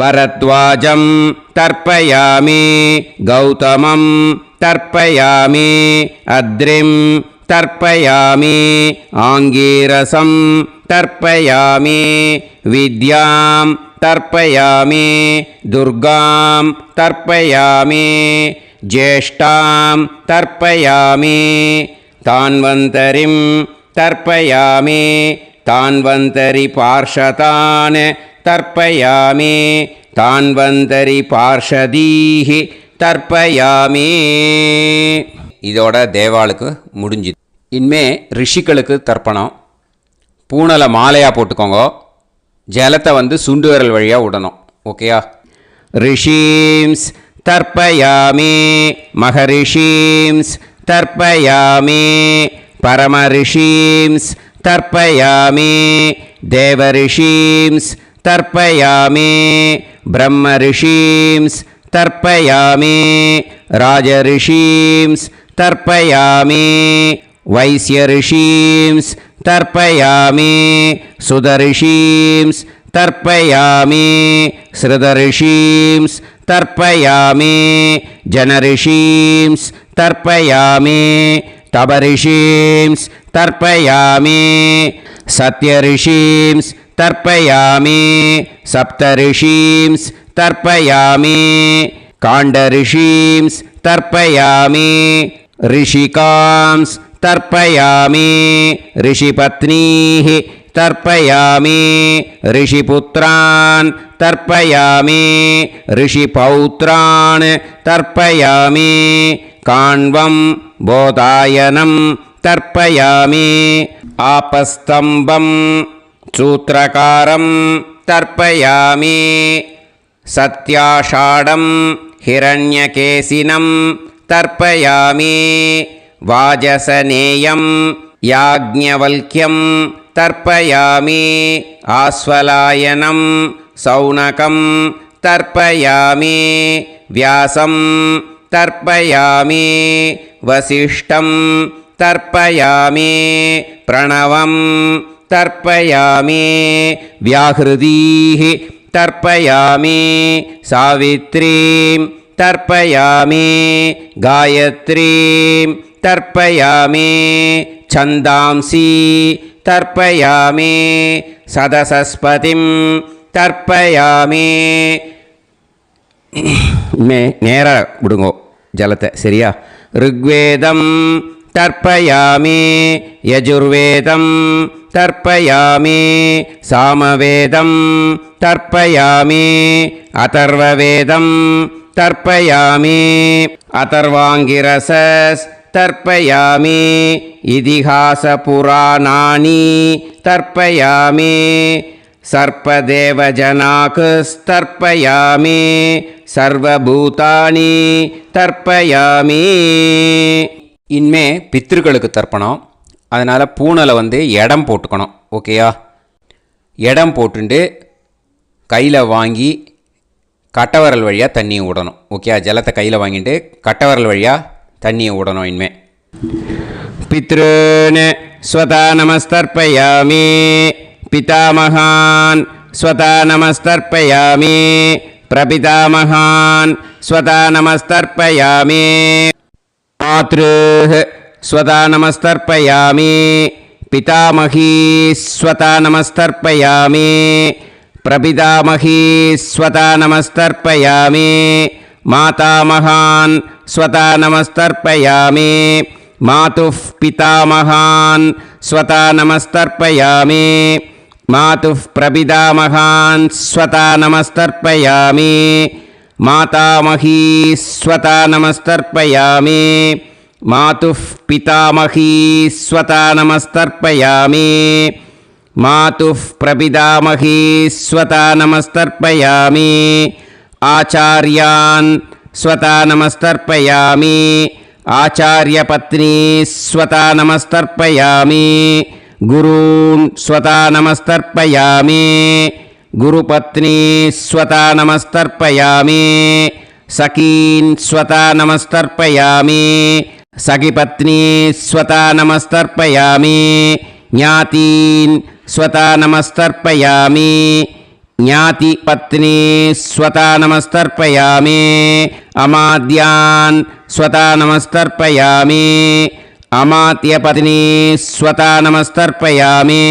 भरद्वाजं तर्पयामि गौतमं तर्पयामि अद्रिं तर्पयामि आङ्गीरसं तर्पयामि विद्यां तर्पयामि दुर्गां तर्पयामि ज्येष्ठां तर्पयामि तान्वन्तरिं तर्पयामि तान्वन्तरिपार्षदान् तर्पयामि तान्वन्तरिपार्षदीः தர்ப்பயாமி. இதோட தேவாளுக்கு முடிஞ்சுது. இனிமே ரிஷிகளுக்கு தர்ப்பணம். பூனலை மாலையாக போட்டுக்கோங்க. ஜலத்தை சுண்டு விரல் வழியாக விடணும். ஓகேயா? ரிஷீம்ஸ் தர்ப்பயாமி மகரிஷீம்ஸ் தர்ப்பயாமி பரமரிஷீம்ஸ் தர்ப்பயாமி தேவரிஷீம்ஸ் தர்ப்பயாமி பிரம்மரிஷீம்ஸ் तर्पयामि राजऋषींस् तर्पयामि वैश्यऋषींस् तर्पयामि सुदऋषींस् तर्पयामि श्रुतऋषींस् तर्पयामि जनऋषींस् तर्पयामि तपऋषींस् तर्पयामि सत्यऋषींस् तर्पयामि सप्तऋषींस् तर्पयामि काण्डऋषींस् तर्पयामि ऋषिकांस् तर्पयामि ऋषिपत्नीः तर्पयामि ऋषिपुत्रान् तर्पयामि ऋषिपौत्रान् तर्पयामि काण्वं बोधायनं तर्पयामि आपस्तम्भं सूत्रकारं तर्पयामि सत्याषाढं हिरण्यकेशिनं तर्पयामि वाजसनेयं याज्ञवल्क्यं तर्पयामि आस्वलायनं सौनकं तर्पयामि व्यासं तर्पयामि वसिष्ठं तर्पयामि प्रणवं तर्पयामि व्याहृदीः तर्पयामि सावित्रीं तर्पयामि गायत्रीं तर्पयामि छन्दांसि तर्पयामि सदसस्पतिं तर्पयामि நேரா விடுங்கோ ஜலத்தை சரியா ऋग्वेदं तर्पयामि यजुर्वेदं तर्पयामि सामवेदं तर्पयामि अथर्ववेदं तर्पयामि अथर्वाङ्गिरसस् तर्पयामि इतिहासपुराणानि तर्पयामि सर्पदेवजनाकस्तर्पयामि सर्वभूतानि तर्पयामि இனிமே பித்திருக்களுக்கு தர்ப்பணம். அதனால் பூனலை இடம் போட்டுக்கணும். ஓகேயா? இடம் போட்டுண்டு கையில் வாங்கி கட்டவரல் வழியாக தண்ணியை விடணும். ஓகேயா? ஜலத்தை கையில் வாங்கிட்டு கட்டவரல் வழியாக தண்ணியை விடணும். இனிமே பித்ருன் ஸ்வதா நமஸ்தர்ப்பயாமி பிதாமகான் ஸ்வதா நமஸ்தர்ப்பயாமி பிரபிதாமகான் ஸ்வதா நமஸ்தர்ப்பயாமி मातृः स्वता नमस्तर्पयामि पितामही स्वता नमस्तर्पयामि प्रपितामही स्वता नमस्तर्पयामि मातामहान् स्वता नमस्तर्पयामि मातुः पितामहान् स्वता नमस्तर्पयामि मातुः प्रपितामहान् स्वता नमस्तर्पयामि मातामही स्वता नमस्तर्पयामि मातुः पितामही स्वता नमस्तर्पयामि मातुः प्रपितामही स्वता नमस्तर्पयामि आचार्यान् स्वता नमस्तर्पयामि आचार्यपत्नी स्वता नमस्तर्पयामि गुरून् स्वता नमस्तर्पयामि गुरुपत्नी स्वता नमस्तर्पयामि सखीन् स्वता नमस्तर्पयामि सखिपत्नी स्वता नमस्तर्पयामि ज्ञातीन् स्वता नमस्तर्पयामि ज्ञातिपत्नी स्वता नमस्तर्पयामि अमात्यान् स्वता नमस्तर्पयामि अमात्यपत्नी स्वता नमस्तर्पयामि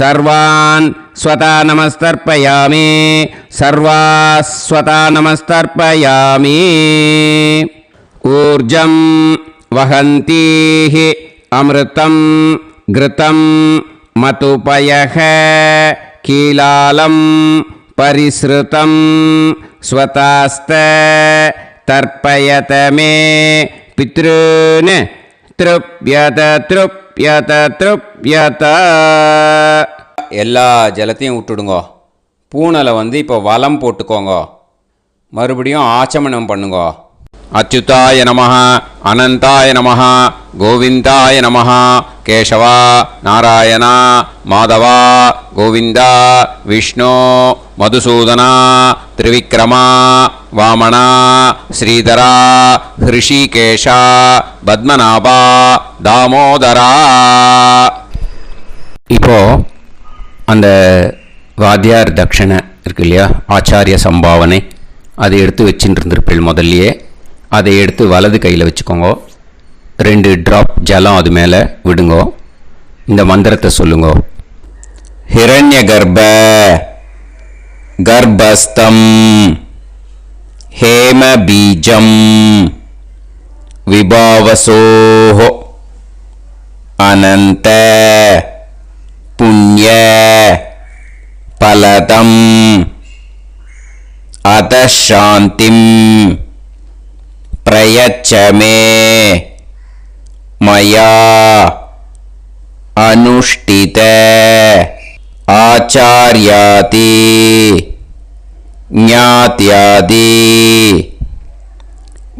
सर्वान् स्वता नमस्तर्पयामि सर्वास्वता नमस्तर्पयामि ऊर्जं वहन्तीः अमृतं घृतं मतुपयः कीलालं परिसृतं स्वतास्त तर्पयत मे पितॄन् तृप्यत तृप्यत तृप्यत எல்லா ஜலத்தையும் விட்டுடுங்கோ. பூனலை இப்போ வலம் போட்டுக்கோங்க. மறுபடியும் ஆச்சமனம் பண்ணுங்கோ. அச்சுதாய நமஹ அனந்தாய நமஹ கோவிந்தாய நமஹ கேசவா நாராயணா மாதவா கோவிந்தா விஷ்ணு மதுசூதனா திரிவிக்ரமா வாமனா ஸ்ரீதரா ஹிருஷிகேஷா பத்மநாபா தாமோதரா. இப்போ அந்த வாத்தியார் தட்சணை இருக்கு இல்லையா, ஆச்சாரிய சம்பாவனை, அதை எடுத்து வச்சுட்டு இருந்திருப்பேன் முதல்லையே. அதை எடுத்து வலது கையில் வச்சுக்கோங்க. 2 ட்ராப் ஜலம் அது மேலே விடுங்கோ. இந்த மந்திரத்தை சொல்லுங்க. ஹிரண்ய கர்ப்ப கர்ப்பஸ்தம் ஹேம பீஜம் விபாவசோஹோ அனந்த புண்ணிய பலதம் அதசாந்திம் பிரயச்சமே மயா அனுஷ்டித ஆச்சார்யாதி ஞாத்யாதி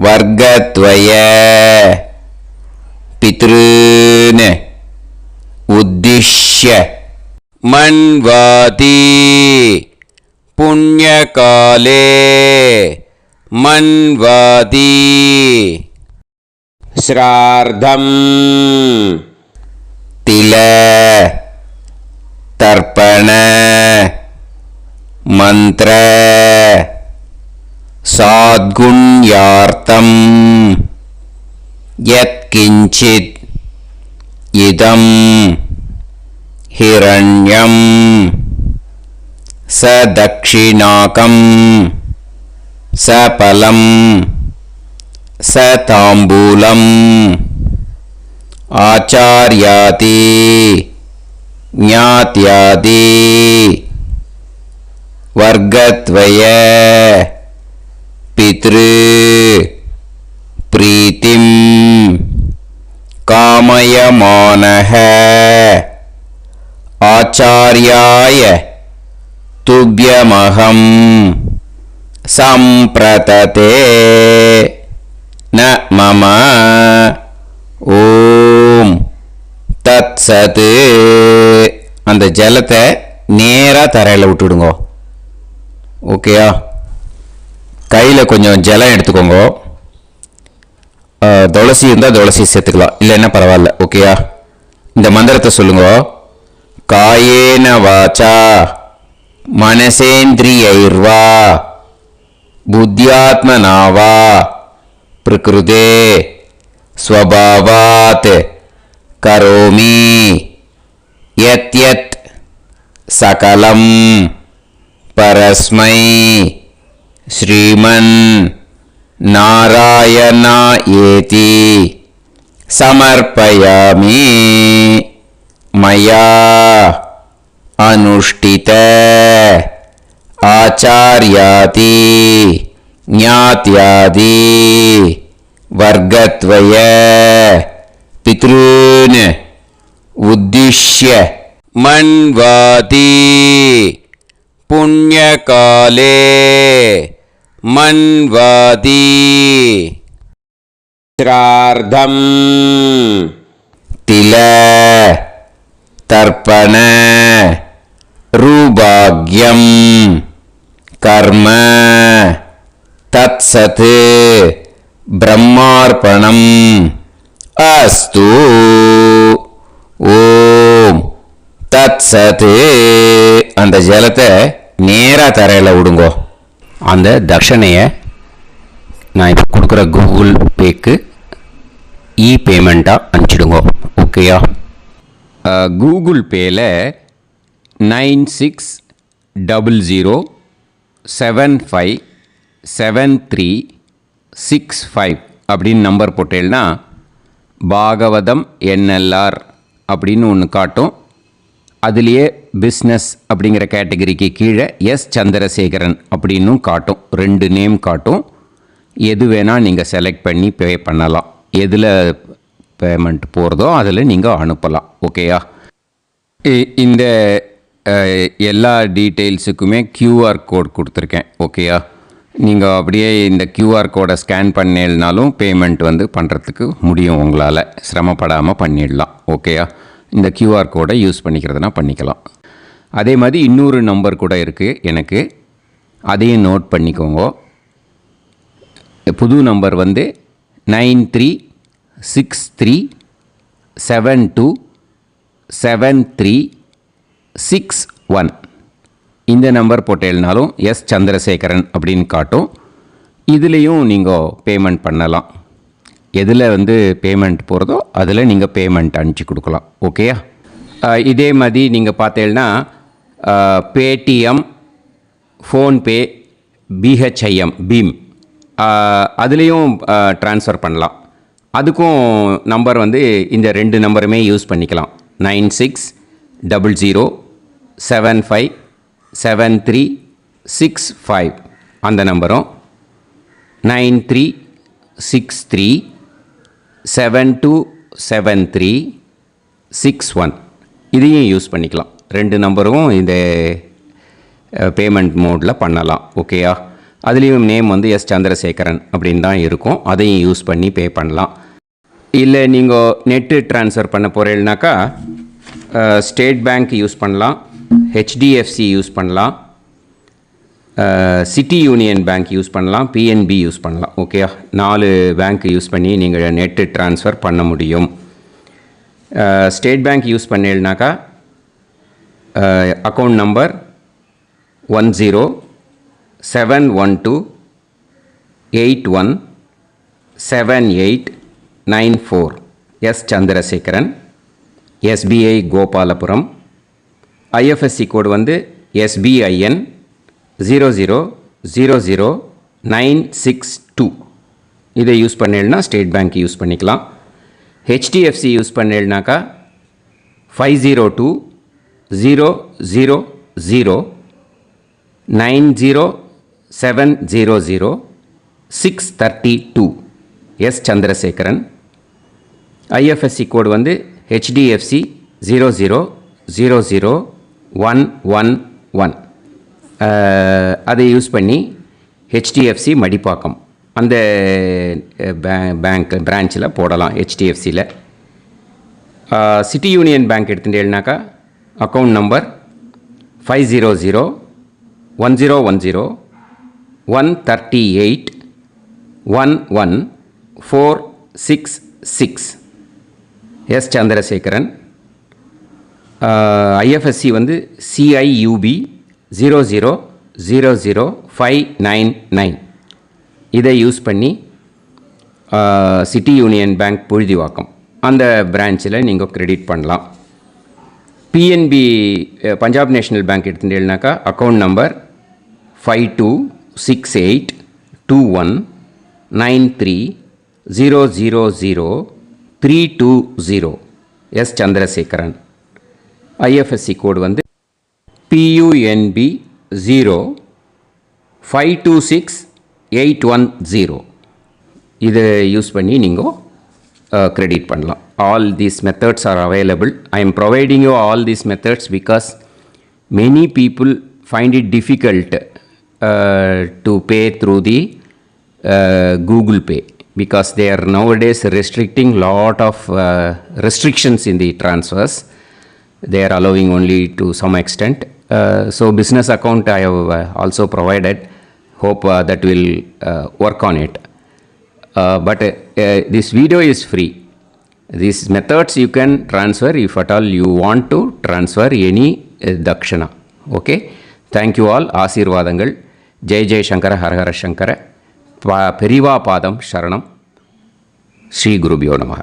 வர்க்கத்வய பித்ருன் உத்திஷ்ய மன்வாதி புண்ணியகாலே மன்வாதி ஸ்ரார்த்தம் தில தர்ப்பண மந்திர சாத்குண்யார்த்தம் யத்கிஞ்சித் இதம் ஹிரண்யம் சதக்ஷிணாகம் சபலம் சதாம்பூலம் ஆச்சார்யாதி ஞாத்யாதி வர்க்கத்வய பித்ரு பிரீத்திம் காமயமானஹ ஆச்சார்யாய துப்யமஹம் சம்பிரததே ந மம ஓம் தத் சத். அந்த ஜலத்தை நேராக தரையில் விட்டுடுங்க. ஓகேயா? கையில் கொஞ்சம் ஜலம் எடுத்துக்கோங்க. துளசி இருந்தால் துளசி சேர்த்துக்கலாம், இல்லைன்னா பரவாயில்ல. ஓகேயா? இந்த மந்திரத்தை சொல்லுங்க. காயேன வாச்சா மனசேந்திரியைர்வா புத்தியாத்மனாவா பிரகிருதே ஸ்வபாவாத் கரோமி யத் யத் சகலம் பரஸ்மை ஸ்ரீமன் நாராயணா ஏதி சமர்ப்பயாமி மயா அனுஷ்டித ஆச்சார்யாதி ஞாத்யாதி வர்க்கத்வய பித்ருன் உத்திஷ்ய மன்வாதி புண்ணியகாலே மன்வாதி ஸ்ரார்த்தம் தில தர்ப்பண ரூபாக்யம் கர்ம தத்சத் பிரம்மார்ப்பணம் அஸ்து. ஓம் தத்சத். அந்த ஜலத்தை நேராக தரையில் விடுங்கோ. அந்த தட்சணையை நான் இப்போ கொடுக்குற கூகுள் பேக்கு பேமெண்ட்டாக அனுப்பிச்சிடுங்க. ஓகேயா? கூகுள் பேயில் 9600757365 அப்படின்னு நம்பர் போட்டேன்னா பாகவதம் என்எல்ஆர் அப்படின்னு ஒன்று காட்டும். அதுலேயே பிஸ்னஸ் அப்படிங்கிற கேட்டகரிக்கு கீழே எஸ் சந்திரசேகரன் அப்படின்னும் காட்டும். 2 நேம் காட்டும். எது வேணால் நீங்கள் செலக்ட் பண்ணி பே பண்ணலாம். எதில் பேமெண்ட் போகிறதோ அதில் நீங்கள் அனுப்பலாம். ஓகேயா? இந்த எல்லா டீட்டெயில்ஸுக்குமே QR கோட் கொடுத்துருக்கேன். ஓகேயா? நீங்கள் அப்படியே இந்த QR கோடை ஸ்கேன் பண்ணேனாலும் பேமெண்ட் வந்து பண்ணுறதுக்கு முடியும். உங்களால் சிரமப்படாமல் பண்ணிடலாம். ஓகேயா? இந்த QR கோடை யூஸ் பண்ணிக்கிறதுனா பண்ணிக்கலாம். அதே மாதிரி இன்னொரு நம்பர் கூட இருக்குது எனக்கு, அதையும் நோட் பண்ணிக்கோங்க. புது நம்பர் வந்து 9363727361. இந்த நம்பர் போட்டேனாலும் எஸ் சந்திரசேகரன் அப்படின்னு காட்டும். இதுலேயும் நீங்கள் பேமெண்ட் பண்ணலாம். எதில் வந்து பேமெண்ட் போகிறதோ அதில் நீங்கள் பேமெண்ட் அனுப்பிச்சி கொடுக்கலாம். ஓகேயா? இதே மாதிரி நீங்கள் பார்த்தேன்னா பேடிஎம், ஃபோன்பே, பிஹெச்ஐஎம், பீம் அதுலேயும் ட்ரான்ஸ்ஃபர் பண்ணலாம். அதுக்கும் நம்பர் வந்து இந்த 2 நம்பருமே யூஸ் பண்ணிக்கலாம். 00757365 அந்த நம்பரும் 9363727361 இதையும் யூஸ் பண்ணிக்கலாம். 2 நம்பரும் இந்த பேமெண்ட் மோடில் பண்ணலாம். ஓகேயா? அதுலேயும் நேம் வந்து எஸ் சந்திரசேகரன் அப்படின்னு தான் இருக்கும். அதையும் யூஸ் பண்ணி பே பண்ணலாம். இல்லை நீங்கள் நெட்டு ட்ரான்ஸ்ஃபர் பண்ண போகிறீங்கனாக்கா ஸ்டேட் பேங்க் யூஸ் பண்ணலாம், ஹெச்டிஎஃப்சி யூஸ் பண்ணலாம், சிட்டி யூனியன் பேங்க் யூஸ் பண்ணலாம், பிஎன்பி யூஸ் பண்ணலாம். ஓகேயா? 4 பேங்க் யூஸ் பண்ணி நீங்கள் நெட்டு ட்ரான்ஸ்ஃபர் பண்ண முடியும். ஸ்டேட் பேங்க் யூஸ் பண்ணீங்கனாக்கா account number 10712817894 S Chandrasekaran, SBI Gopalapuram. IFSC code வந்து SBIN 0000962. இதை யூஸ் பண்ணீங்கன்னா ஸ்டேட் பேங்க் யூஸ் பண்ணிக்கலாம். ஹெச்டிஎஃப்சி யூஸ் பண்ணீங்கனாக்கா 5020090700 எஸ் சந்திரசேகரன். ஐஎஃப்எஸ்சி கோடு வந்து HDFC 0000111. அதை யூஸ் பண்ணி HDFC மடிப்பாக்கம் அந்த பேங்க் பிரான்ச்சில் போடலாம். HDFCயில் சிட்டி யூனியன் பேங்க் எடுத்துட்டேன்னாக்கா account number 5001001381146 S Chandrasekaran. IFSC வந்து CIUB 0000599. இதை யூஸ் பண்ணி சிட்டி யூனியன் பேங்க் புழுதிவாக்கம் அந்த பிரான்ச்சில் நீங்கள் கிரெடிட் பண்ணலாம். பிஎன்பி பஞ்சாப் நேஷ்னல் பேங்க் எடுத்துட்டேன்னாக்கா account number 52682193000320 S Chandrasekaran. IFSC code வந்து PUNB 0526810. இதை யூஸ் பண்ணி நீங்கள் கிரெடிட் பண்ணலாம். All these methods are available. I am providing you all these methods because many people find it difficult to pay through the Google Pay because they are nowadays restricting lot of restrictions in the transfers. They are allowing only to some extent. So business account I have also provided. Hope that will work on it. But this video is free. These methods you can transfer if at all you want to transfer any dakshana. Okay? Thank you all. ஆசீர்வாதங்கள். ஜெய் ஜெய் சங்கர ஹரஹர சங்கர. பெரிவா பாதம் சரணம். ஸ்ரீ குருபியோ நமஹ.